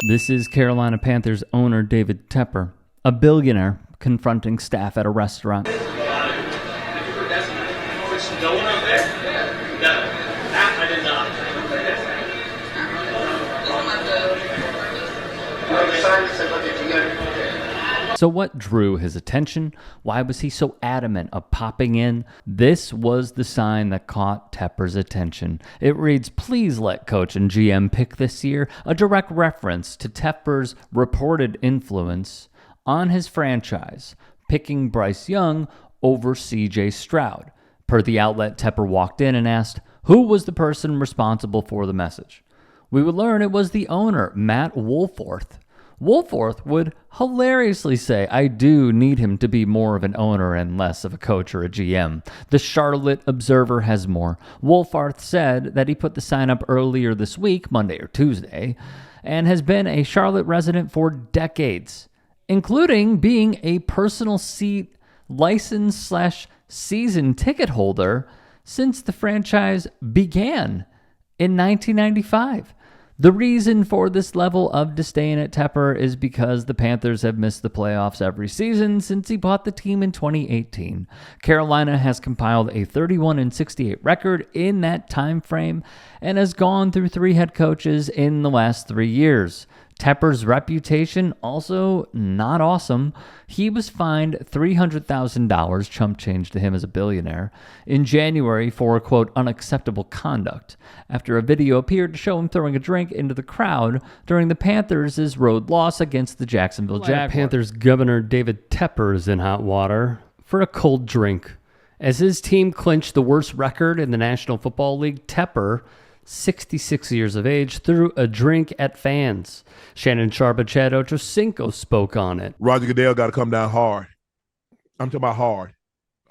This is Carolina Panthers owner David Tepper, a billionaire confronting staff at a restaurant. So what drew his attention? Why was he so adamant of popping in? This was the sign that caught Tepper's attention. It reads, "Please let coach and GM pick this year," a direct reference to Tepper's reported influence on his franchise, picking Bryce Young over CJ Stroud. Per the outlet, Tepper walked in and asked, who was the person responsible for the message? We would learn it was the owner, Matt Woolforth. Woolforth would hilariously say, "I do need him to be more of an owner and less of a coach or a GM." The Charlotte Observer has more. Woolforth said that he put the sign up earlier this week, Monday or Tuesday, and has been a Charlotte resident for decades, including being a personal seat license/season ticket holder since the franchise began in 1995. The reason for this level of disdain at Tepper is because the Panthers have missed the playoffs every season since he bought the team in 2018. Carolina has compiled a 31-68 record in that time frame and has gone through 3 head coaches in the last 3 years. Tepper's reputation also not awesome. He was fined $300,000, chump change to him as a billionaire, in January for, quote, unacceptable conduct, after a video appeared to show him throwing a drink into the crowd during the Panthers' road loss against the Jacksonville Jaguars. Panthers Governor David Tepper is in hot water for a cold drink. As his team clinched the worst record in the National Football League, Tepper, 66 years of age, threw a drink at fans. Shannon Sharp and Chad Ochocinco spoke on it. Roger Goodell got to come down hard. I'm talking about hard.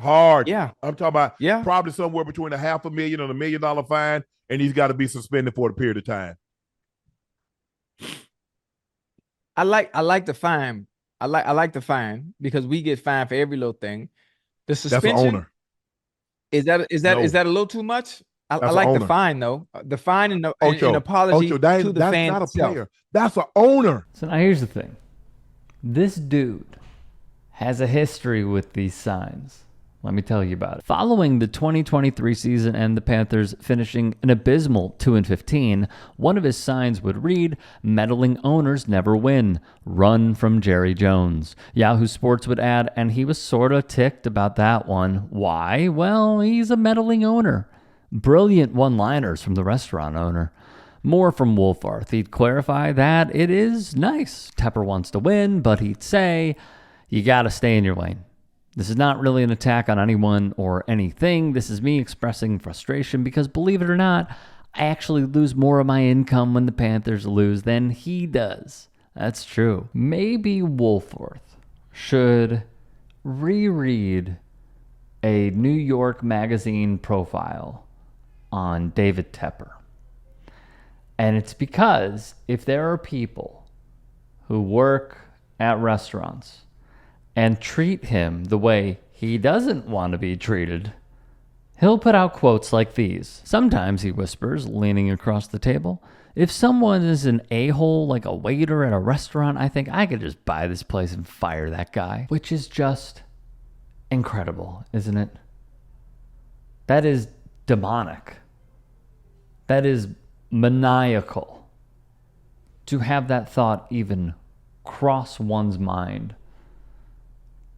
Hard. Yeah. I'm talking about probably somewhere between $500,000 and $1 million fine, and he's got to be suspended for a period of time. I like the fine. I like the fine because we get fined for every little thing. The suspension. That's an owner. Is that a little too much? I like the fine though. The fine and the an apology to the fan. That's not a player. That's an owner. So now here's the thing. This dude has a history with these signs. Let me tell you about it. Following the 2023 season and the Panthers finishing an abysmal 2-15, one of his signs would read, "Meddling owners never win. Run from Jerry Jones." Yahoo Sports would add, and he was sort of ticked about that one. Why? Well, he's a meddling owner. Brilliant one-liners from the restaurant owner. More from Woolforth. He'd clarify that it is nice. Tepper wants to win, but he'd say, you got to stay in your lane. This is not really an attack on anyone or anything. This is me expressing frustration because, believe it or not, I actually lose more of my income when the Panthers lose than he does. That's true. Maybe Woolforth should reread a New York Magazine profile on David Tepper. And it's because if there are people who work at restaurants and treat him the way he doesn't want to be treated, he'll put out quotes like these. Sometimes he whispers, leaning across the table, "If someone is an a-hole like a waiter at a restaurant, I think I could just buy this place and fire that guy." Which is just incredible, isn't it? That is demonic. That is maniacal to have that thought even cross one's mind,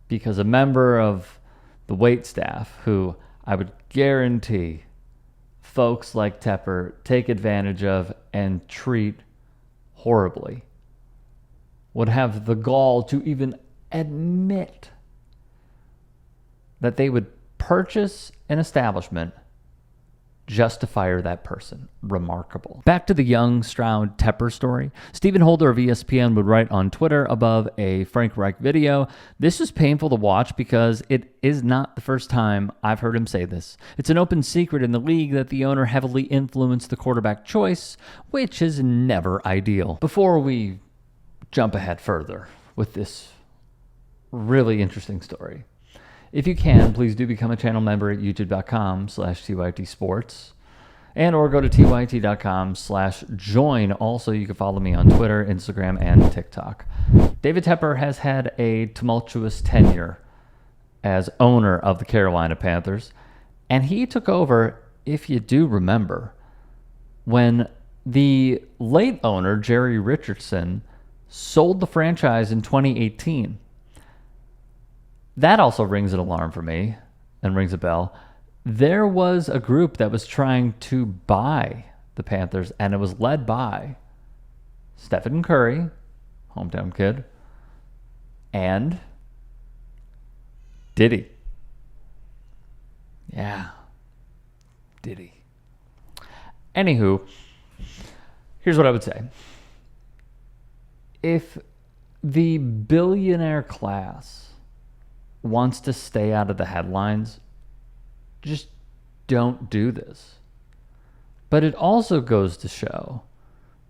because a member of the wait staff, who I would guarantee folks like Tepper take advantage of and treat horribly, would have the gall to even admit that they would purchase an establishment just to fire that person. Remarkable. Back to the Young Stroud Tepper story. Stephen Holder of ESPN would write on Twitter above a Frank Reich video, "This is painful to watch because it is not the first time I've heard him say this. It's an open secret in the league that the owner heavily influenced the quarterback choice, which is never ideal." Before we jump ahead further with this really interesting story, if you can, please do become a channel member at youtube.com/TYT Sports. And or go to tyt.com/join. Also, you can follow me on Twitter, Instagram, and TikTok. David Tepper has had a tumultuous tenure as owner of the Carolina Panthers. And he took over, if you do remember, when the late owner, Jerry Richardson, sold the franchise in 2018. That also rings an alarm for me and rings a bell. There was a group that was trying to buy the Panthers, and it was led by Stephen Curry, hometown kid, and Diddy. Yeah. Diddy. Anywho, here's what I would say. If the billionaire class wants to stay out of the headlines, just don't do this. But it also goes to show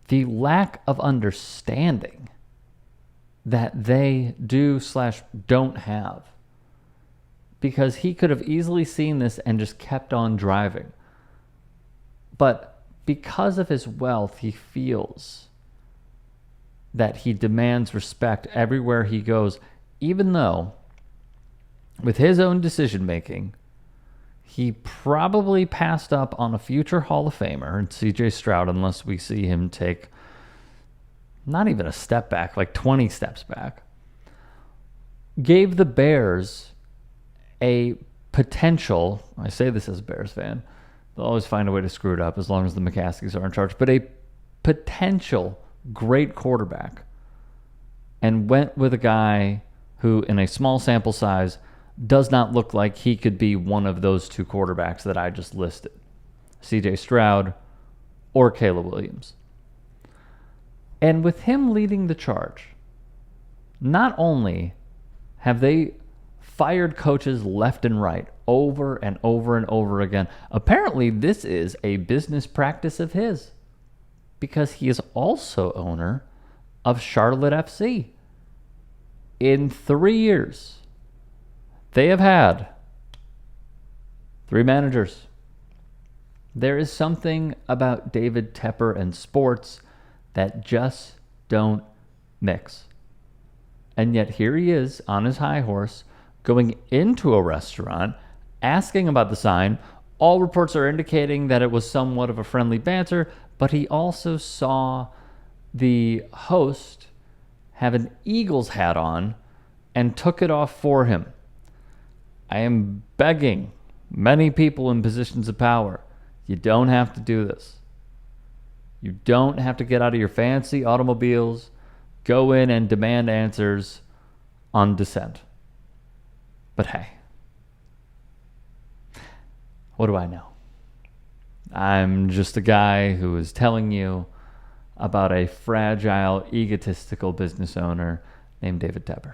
the lack of understanding that they do/don't have. Because he could have easily seen this and just kept on driving. But because of his wealth, he feels that he demands respect everywhere he goes, even though with his own decision making, he probably passed up on a future Hall of Famer in CJ Stroud, unless we see him take not even a step back, like 20 steps back. Gave the Bears a potential, I say this as a Bears fan, they'll always find a way to screw it up as long as the McCaskies are in charge, but a potential great quarterback, and went with a guy who, in a small sample size, does not look like he could be one of those two quarterbacks that I just listed, CJ Stroud or Caleb Williams. And with him leading the charge, not only have they fired coaches left and right over and over and over again, apparently this is a business practice of his, because he is also owner of Charlotte FC. In 3 years, they have had 3 managers. There is something about David Tepper and sports that just don't mix. And yet here he is on his high horse, going into a restaurant, asking about the sign. All reports are indicating that it was somewhat of a friendly banter, but he also saw the host have an Eagles hat on and took it off for him. I am begging many people in positions of power, you don't have to do this. You don't have to get out of your fancy automobiles, go in and demand answers on dissent. But hey, what do I know? I'm just a guy who is telling you about a fragile, egotistical business owner named David Tepper.